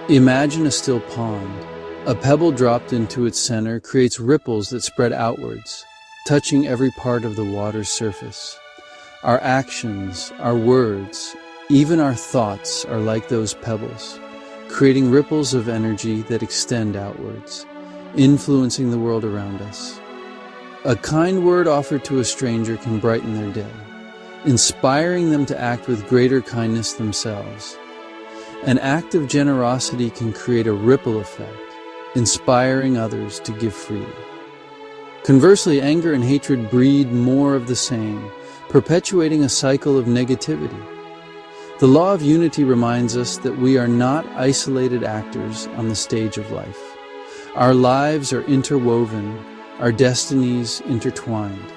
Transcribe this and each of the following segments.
Imagine a still pond. A pebble dropped into its center creates ripples that spread outwards, touching every part of the water's surface. Our actions, our words, even our thoughts are like those pebbles, creating ripples of energy that extend outwards, influencing the world around us. A kind word offered to a stranger can brighten their day, inspiring them to act with greater kindness themselves. An act of generosity can create a ripple effect, inspiring others to give freely. Conversely, anger and hatred breed more of the same, perpetuating a cycle of negativity. The law of unity reminds us that we are not isolated actors on the stage of life. Our lives are interwoven, our destinies intertwined.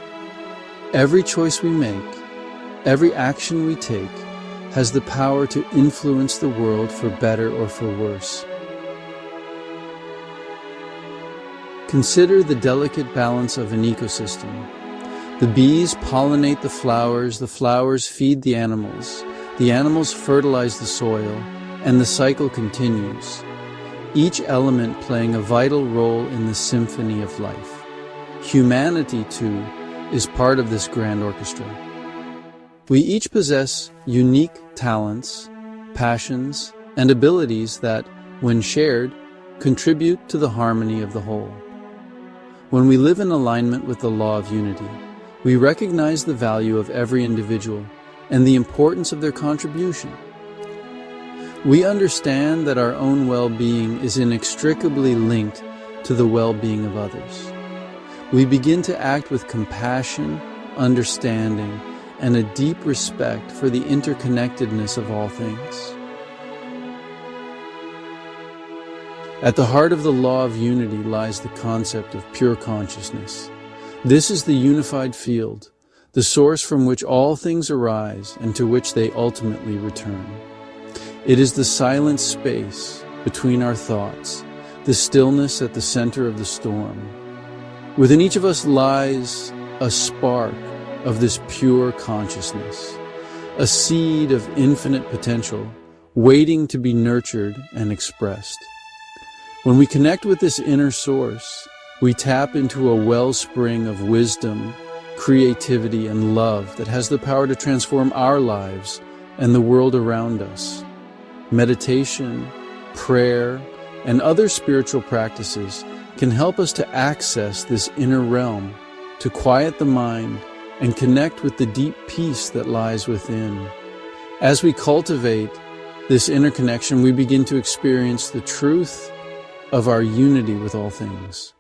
Every choice we make, every action we take, has the power to influence the world for better or for worse. Consider the delicate balance of an ecosystem. The bees pollinate the flowers feed the animals fertilize the soil, and the cycle continues, each element playing a vital role in the symphony of life. Humanity, too, is part of this grand orchestra. We each possess unique talents, passions, and abilities that, when shared, contribute to the harmony of the whole. When we live in alignment with the law of unity, we recognize the value of every individual and the importance of their contribution. We understand that our own well-being is inextricably linked to the well-being of others. We begin to act with compassion, understanding, and a deep respect for the interconnectedness of all things. At the heart of the law of unity lies the concept of pure consciousness. This is the unified field, the source from which all things arise and to which they ultimately return. It is the silent space between our thoughts, the stillness at the center of the storm. Within each of us lies a spark of this pure consciousness, a seed of infinite potential waiting to be nurtured and expressed. When we connect with this inner source, we tap into a wellspring of wisdom, creativity, and love that has the power to transform our lives and the world around us. Meditation, prayer, and other spiritual practices can help us to access this inner realm, to quiet the mind, and connect with the deep peace that lies within. As we cultivate this inner connection, we begin to experience the truth of our unity with all things.